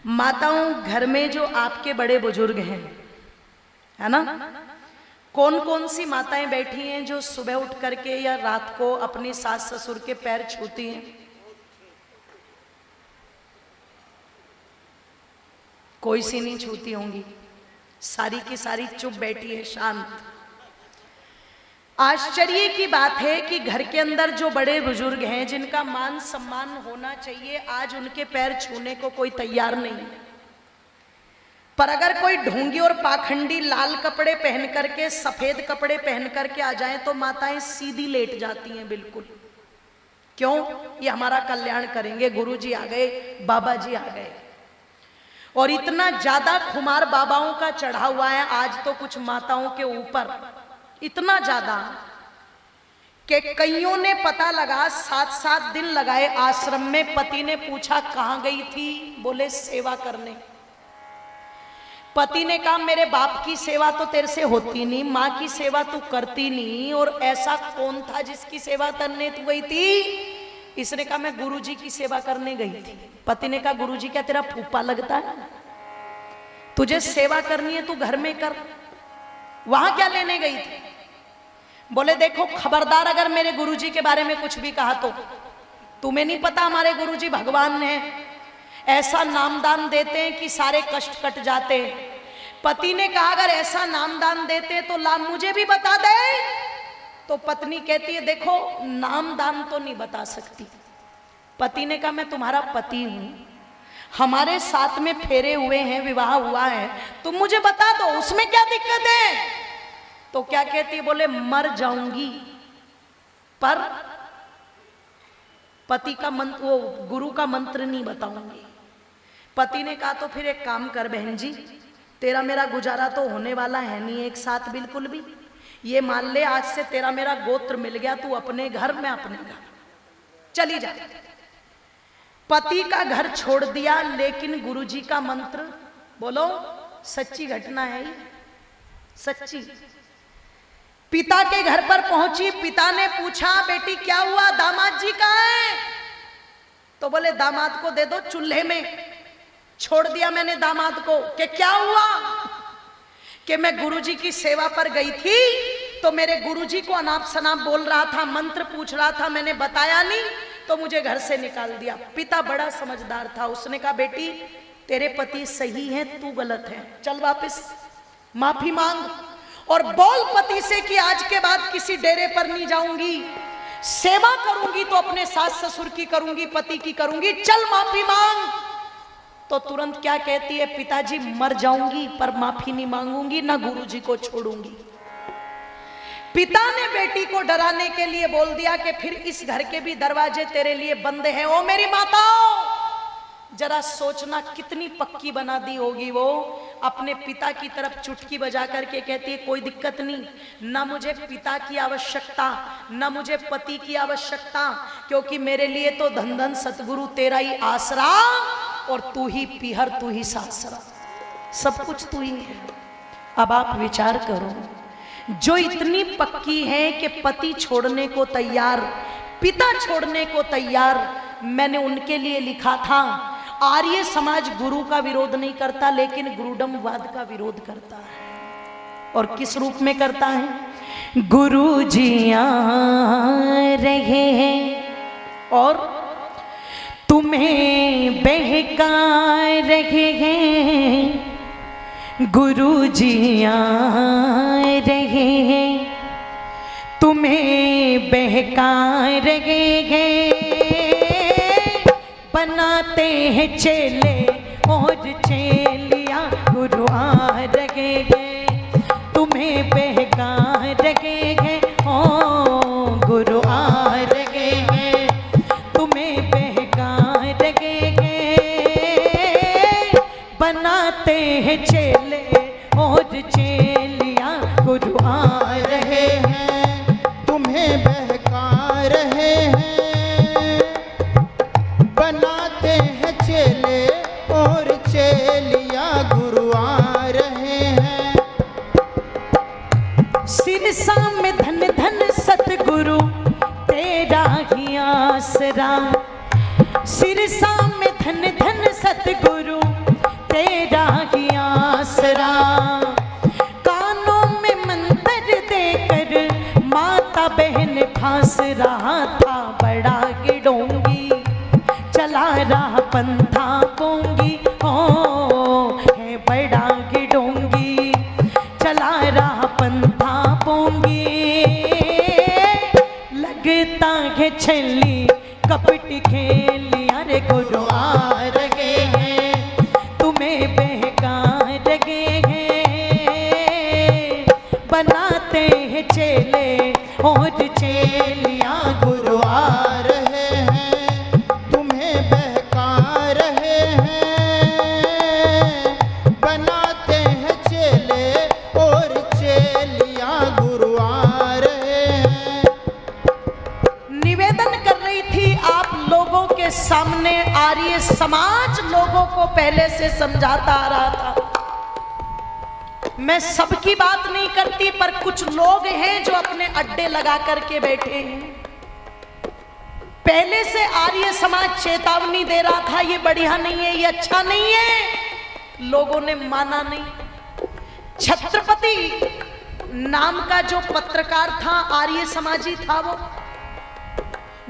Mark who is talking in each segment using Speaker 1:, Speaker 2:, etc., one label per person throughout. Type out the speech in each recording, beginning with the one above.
Speaker 1: माताओं, घर में जो आपके बड़े बुजुर्ग हैं, है ना, कौन कौन सी माताएं बैठी हैं जो सुबह उठ करके या रात को अपनी सास ससुर के पैर छूती हैं? कोई सी नहीं छूती होंगी, सारी की सारी चुप बैठी है, शांत। आश्चर्य की बात है कि घर के अंदर जो बड़े बुजुर्ग हैं, जिनका मान सम्मान होना चाहिए, आज उनके पैर छूने को कोई तैयार नहीं है। पर अगर कोई ढोंगी और पाखंडी लाल कपड़े पहन करके, सफेद कपड़े पहन करके आ जाए तो माताएं सीधी लेट जाती हैं, बिल्कुल। क्यों? ये हमारा कल्याण करेंगे, गुरुजी आ गए, बाबा जी आ गए। और इतना ज्यादा खुमार बाबाओं का चढ़ा हुआ है आज तो कुछ माताओं के ऊपर, इतना ज्यादा कि कईयों ने पता लगा 7-7 दिन लगाए आश्रम में। पति ने पूछा कहां गई थी? बोले सेवा करने। पति ने कहा मेरे बाप की सेवा तो तेरे से होती नहीं, माँ की सेवा तू करती नहीं, और ऐसा कौन था जिसकी सेवा करने तू गई थी? इसने कहा मैं गुरुजी की सेवा करने गई थी। पति ने कहा गुरुजी क्या तेरा फूफा लगता है? तुझे सेवा करनी है तू घर में कर, वहां क्या लेने गई थी? बोले देखो खबरदार, अगर मेरे गुरुजी के बारे में कुछ भी कहा तो तुम्हें नहीं पता हमारे गुरुजी भगवान हैं, ऐसा नामदान देते हैं कि सारे कष्ट कट जाते हैं। पति ने कहा अगर ऐसा नामदान देते तो ला मुझे भी बता दे। तो पत्नी कहती है देखो नामदान तो नहीं बता सकती। पति ने कहा मैं तुम्हारा पति हूं, हमारे साथ में फेरे हुए हैं, विवाह हुआ है, तुम मुझे बता दो, उसमें क्या दिक्कत है? तो क्या कहती है? बोले मर जाऊंगी पर पति का मंत्र, वो गुरु का मंत्र नहीं बताऊंगी। पति ने कहा तो फिर एक काम कर बहन जी, तेरा मेरा गुजारा तो होने वाला है नहीं एक साथ बिल्कुल भी। ये मान ले आज से तेरा मेरा गोत्र मिल गया, तू अपने घर मैं अपने घर, चली जा। पति का घर छोड़ दिया, लेकिन गुरुजी का मंत्र, बोलो सच्ची घटना है ये, सच्ची। पिता के घर पर पहुंची, पिता ने पूछा बेटी क्या हुआ, दामाद जी कहाँ है? तो बोले दामाद को दे दो चूल्हे में। छोड़ दिया मैंने दामाद को कि क्या हुआ? कि मैं गुरुजी की सेवा पर गई थी तो मेरे गुरुजी को अनाप शनाप बोल रहा था, मंत्र पूछ रहा था, मैंने बताया नहीं तो मुझे घर से निकाल दिया। पिता बड़ा समझदार था, उसने कहा बेटी तेरे पति सही हैं, तू गलत है, चल वापस माफी मांग और बोल पति से कि आज के बाद किसी डेरे पर नहीं जाऊंगी, सेवा करूंगी तो अपने सास ससुर की करूंगी, पति की करूंगी, चल माफी मांग। तो तुरंत क्या कहती है? पिताजी मर जाऊंगी पर माफी नहीं मांगूंगी, ना गुरुजी को छोड़ूंगी। पिता ने बेटी को डराने के लिए बोल दिया कि फिर इस घर के भी दरवाजे तेरे लिए बंद हैं। ओ मेरी माताओं, जरा सोचना कितनी पक्की बना दी होगी वो। अपने पिता की तरफ चुटकी बजा करके कहती है कोई दिक्कत नहीं, ना मुझे पिता की आवश्यकता, ना मुझे पति की आवश्यकता, क्योंकि मेरे लिए तो धन धन सतगुरु तेरा ही आसरा, और तू ही पीहर, तू ही सासरा, सब कुछ तू ही है। अब आप विचार करो, जो इतनी पक्की है कि पति छोड़ने को तैयार, पिता छोड़ने को तैयार, मैंने उनके लिए लिखा था आर्य समाज गुरु का विरोध नहीं करता, लेकिन गुरुडमवाद का विरोध करता है। और किस रूप में करता है? गुरु जी आ रहे हैं और तुम्हें बहका रहे हैं, गुरु जी आ रहे हैं, तुम्हें बहका रहे हैं, बनाते हैं चेले और चेलियां, गुरु आ रहे हैं, तुम्हें बहका रहे हैं, ओ गुरु आ रहे हैं, तुम्हें बहका रहे हैं, बनाते हैं चेले और चेलियां, गुरु आ रहे हैं,
Speaker 2: तुम्हें बहका रहे हैं, बनाते हैं चेले और चेलियां, गुरु आ रहे हैं।
Speaker 1: सिरसा में धन धन सतगुरु तेरा ही आसरा, सिरसा में धन धन सतगुरु छेली कपटी खेलिया रे गुरु
Speaker 2: आ रहे हैं,
Speaker 1: तुम्हें बहका रहे हैं, बनाते हैं चेले और चेलियां
Speaker 2: गुरु आ रहे हैं, तुम्हें बहका रहे हैं, बनाते हैं चेले और चेलियां गुरु आ रहे हैं।
Speaker 1: निवेदन कर रही थी आप लोगों के सामने, आर्य समाज लोगों को पहले से समझाता आ रहा था। मैं सबकी बात नहीं करती, पर कुछ लोग हैं जो अपने अड्डे लगा करके बैठे हैं। पहले से आर्य समाज चेतावनी दे रहा था, ये बढ़िया नहीं है, ये अच्छा नहीं है। लोगों ने माना नहीं। छत्रपति नाम का जो पत्रकार था, आर्य समाजी था वो,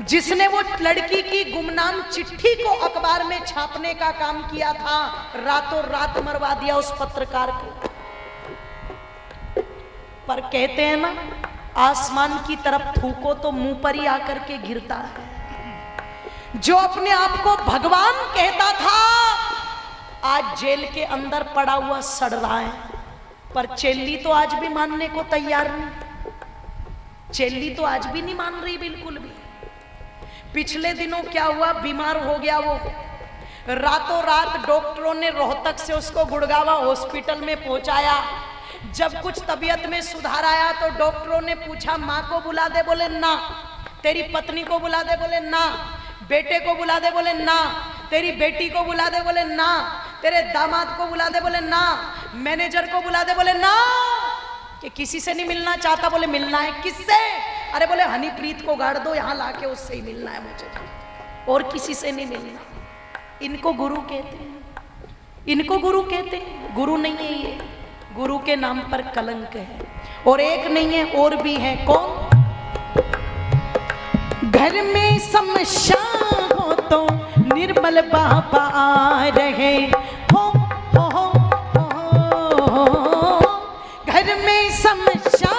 Speaker 1: जिसने वो लड़की की गुमनाम चिट्ठी को अखबार में छापने का काम किया था, रातों रात मरवा दिया उस पत्रकार को। पर कहते हैं ना, आसमान की तरफ थूको तो मुंह पर ही आकर के गिरता है। जो अपने आप को भगवान कहता था, आज जेल के अंदर पड़ा हुआ सड़ रहा है। पर चेल्ली तो आज भी मानने को तैयार नहीं। चेल्ली तो आज भी नहीं मान रही बिल्कुल भी। पिछले दिनों क्या हुआ, बीमार हो गया वो, रातों रात डॉक्टरों ने रोहतक से उसको गुड़गावा हॉस्पिटल में पहुंचाया। जब कुछ तबीयत में सुधार आया तो डॉक्टरों ने पूछा, माँ को बुला दे, बोले ना। तेरी पत्नी को बुला दे, बोले ना। बेटे को बुला दे, बोले ना। तेरी बेटी को बुला दे, बोले ना। तेरे दामाद को बुला दे, बोले ना। मैनेजर को बुला दे, बोले ना। कि किसी से नहीं मिलना चाहता, बोले मिलना है। किससे? अरे बोले हनीप्रीत को गाड़ दो, यहाँ लाके उससे ही मिलना है मुझे, और किसी से नहीं मिलना। इनको गुरु कहते हैं, इनको गुरु कहते हैं। गुरु नहीं है ये, गुरु के नाम पर कलंक है। और एक नहीं है, और भी है। कौन? घर में समस्या हो तो निर्मल बाबा आ रहे हो, घर में समस्या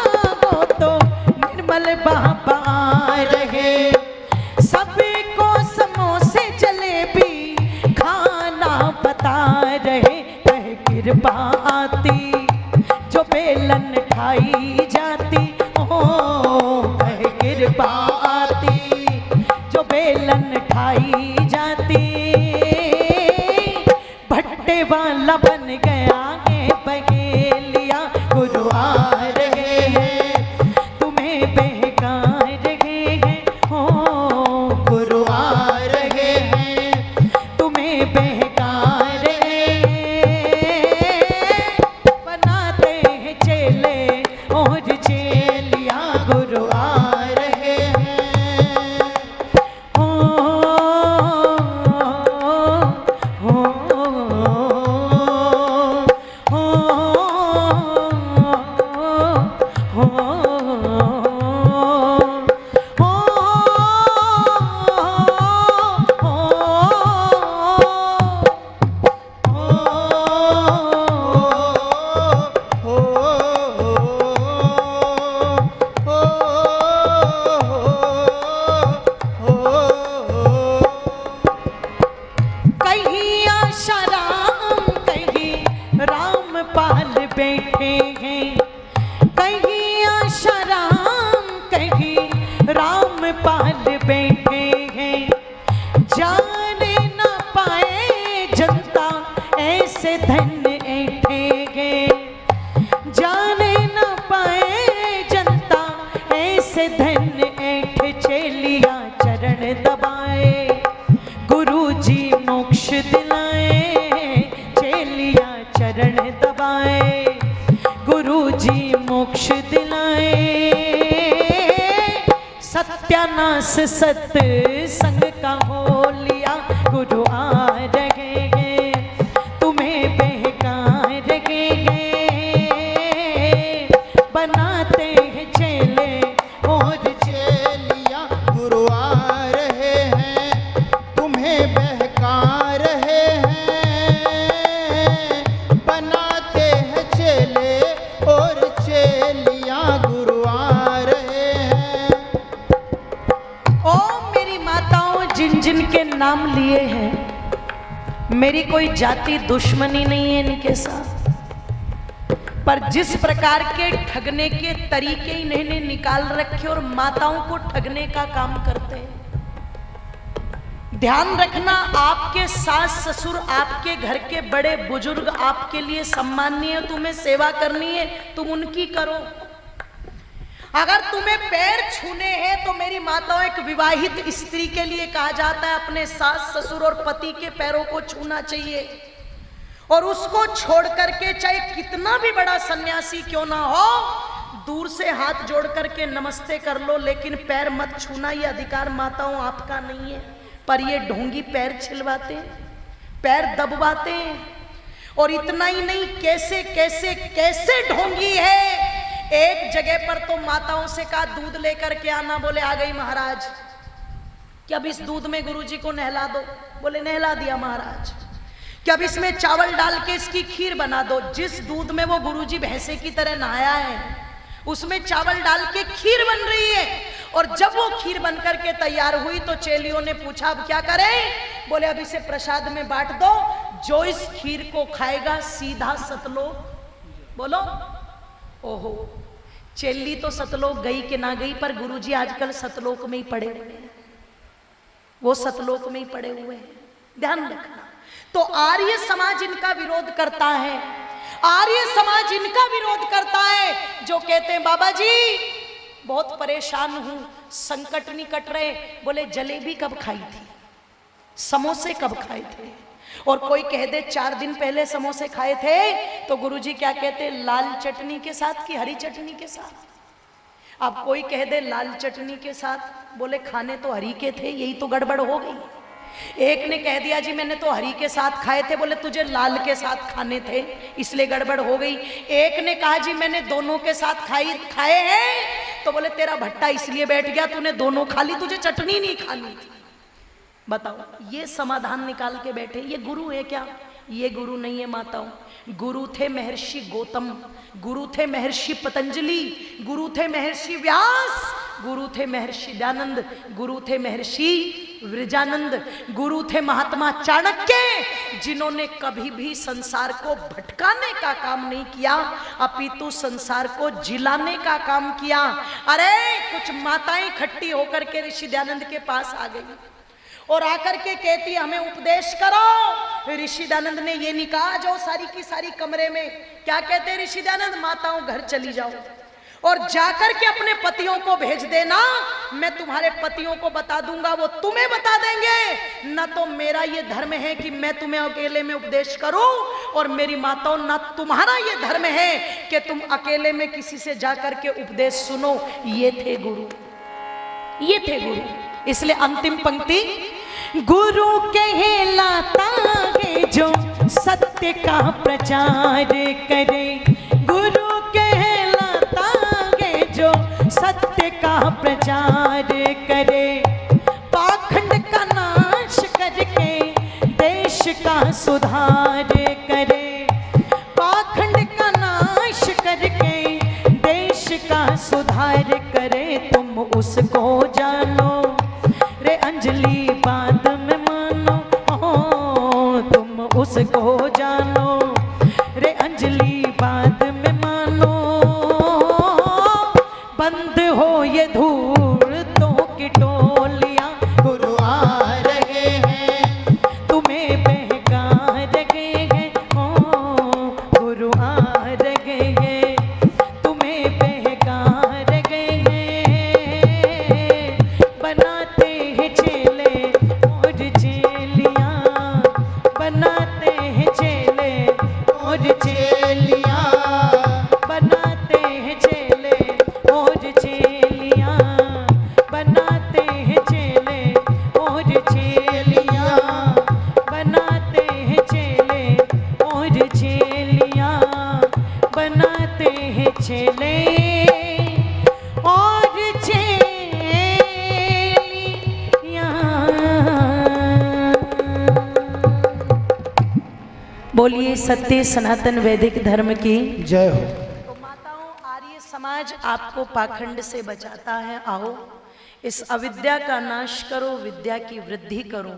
Speaker 1: हो तो निर्मल बाबा आ रहे। सबको समोसे जलेबी खाना बता रहे। कह कृपा आती जो बेलन खाई जाती, ओ कह कृपा आती जो बेलन खाई जाती। भट्टे वाला बन गया है बहेलिया, गुरु आ रहे हैं, तुम्हें बहका रहे हैं, हो गुरु आ रहे हैं, तुम्हें बहका रहे हैं, बनाते हैं चेले और चेलियां गुरु आ रहे हैं। हो हो कहीं आशाराम कहीं रामपाल बैठे हैं, कहीं आशाराम कहीं रामपाल बैठे हैं। जाने न पाए जनता ऐसे धन ऐठेंगे, जाने न पाए जनता ऐसे धन ऐठ। चेलिया चरण दबाए गुरु जी मोक्ष दिलाए, चेलिया चरण दबाए गुरु जी मोक्ष दिलाए। सत्यानाश सत्संग का हो लिया, गुरु आ रहे हैं, तुम्हें बहका रहे हैं, बनाते हैं चेले और
Speaker 2: चेलियां गुरु आ रहे हैं, तुम्हें बहका रहे हैं, बनाते हैं चेले और चेलियां गुरु आ रहे हैं।
Speaker 1: ओ मेरी कोई जाति दुश्मनी नहीं है इनके साथ, पर जिस प्रकार के ठगने के तरीके इन्होंने निकाल रखे और माताओं को ठगने का काम करते हैं। ध्यान रखना, आपके सास ससुर, आपके घर के बड़े बुजुर्ग आपके लिए सम्माननीय, तुम्हें सेवा करनी है, तुम उनकी करो। अगर तुम्हें पैर छूने हैं तो मेरी माताओं, एक विवाहित स्त्री के लिए कहा जाता है अपने सास ससुर और पति के पैरों को छूना चाहिए, और उसको छोड़ करके चाहे कितना भी बड़ा सन्यासी क्यों ना हो, दूर से हाथ जोड़ करके नमस्ते कर लो, लेकिन पैर मत छूना। ये अधिकार माताओं आपका नहीं है। पर ये ढोंगी पैर छिलवाते हैं, पैर दबवाते हैं, और इतना ही नहीं, कैसे कैसे कैसे ढोंगी है। एक जगह पर तो माताओं से कहा दूध लेकर के आना, बोले आ गई महाराज। कि अब इस दूध में गुरुजी को नहला दो, बोले नहला दिया महाराज। कि अब इसमें चावल डाल के इसकी खीर बना दो। जिस दूध में वो गुरुजी भैंसे की तरह नहाया है उसमें चावल डाल के खीर बन रही है। और जब वो खीर बनकर के तैयार हुई तो चेलियों ने पूछा अब क्या करें? बोले अब इसे प्रसाद में बांट दो, जो इस खीर को खाएगा सीधा सतलोक। बोलो ओहो, चेली तो सतलोक गई कि ना गई, पर गुरुजी आजकल सतलोक में ही पड़े हुए हैं, वो सतलोक में ही पड़े हुए हैं। ध्यान रखना। तो आर्य समाज इनका विरोध करता है, आर्य समाज इनका विरोध करता है, जो कहते हैं बाबा जी बहुत परेशान हूं, संकट नहीं कट रहे। बोले जलेबी कब खाई थी, समोसे कब खाए थे? और कोई कह दे 4 दिन पहले समोसे खाए थे, तो गुरुजी क्या कहते, लाल चटनी के साथ कि हरी चटनी के साथ? अब कोई कह दे लाल चटनी के साथ, बोले खाने तो हरी के थे, यही तो गड़बड़ हो गई। एक ने कह दिया जी मैंने तो हरी के साथ खाए थे, बोले तुझे लाल के साथ खाने थे इसलिए गड़बड़ हो गई। एक ने कहा जी मैंने दोनों के साथ खाए हैं, तो बोले तेरा भट्टा इसलिए बैठ गया, तूने दोनों खा ली, तुझे चटनी नहीं खानी थी। बताओ, ये समाधान निकाल के बैठे, ये गुरु है क्या? ये गुरु नहीं है माताओं। गुरु थे महर्षि गौतम, गुरु थे महर्षि पतंजलि, गुरु थे महर्षि व्यास, गुरु थे महर्षि दयानंद, गुरु थे महर्षि वृजानंद, गुरु थे महात्मा चाणक्य, जिन्होंने कभी भी संसार को भटकाने का काम नहीं किया, अपितु संसार को जिलाने का काम किया। अरे कुछ माताएं खट्टी होकर के ऋषि दयानंद के पास आ गई और आकर के कहती हमें उपदेश करो। ऋषि दयानंद ने ये नहीं कहा जाओ सारी की सारी कमरे में। क्या कहते हैं ऋषि दयानंद? माताओं घर चली जाओ और जाकर के अपने पतियों को भेज देना, मैं तुम्हारे पतियों को बता दूंगा, वो तुम्हें बता देंगे। न तो मेरा ये धर्म है कि मैं तुम्हें अकेले में उपदेश करूं, और मेरी माताओं न तुम्हारा ये धर्म है कि तुम अकेले में किसी से जाकर के उपदेश सुनो। ये थे गुरु, ये थे गुरु। इसलिए अंतिम पंक्ति, गुरु कहलाता है जो सत्य का प्रचार करे, गुरु कहलाता है जो सत्य का प्रचार करे, पाखंड का नाश करके देश का सुधार करे, पाखंड का नाश करके देश का सुधार करे। तुम उसको जानो रे अंजलि बाद में मानो, ओ तुम उसको जानो रे अंजलि बाद में मानो। बंद हो ये धूर्तों की टोलियां,
Speaker 2: गुरु आ रहे हैं,
Speaker 1: तुम्हें बहका रहे हैं, ओ गुरु आ रहे हैं, तुम्हें बहका रहे हैं। बनाते हैं चेले और चेलियां, बनाते हैं चेले और चेलियां, बनाते हैं चेले और चेलियां, बनाते हैं चेले और चेलियां, बनाते हैं चेले और चेलियां, बनाते हैं चेले और बोलिए सत्य सनातन वैदिक धर्म की
Speaker 2: जय हो।
Speaker 1: तो माताओं, आर्य समाज आपको पाखंड से बचाता है। आओ इस अविद्या का नाश करो, विद्या की वृद्धि करो।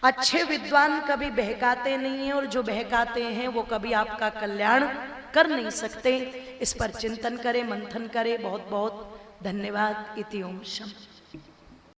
Speaker 1: अच्छे विद्वान कभी बहकाते नहीं हैं, और जो बहकाते हैं वो कभी आपका कल्याण कर नहीं सकते। इस पर चिंतन करें, मंथन करें। बहुत बहुत धन्यवाद। इति ओम शम।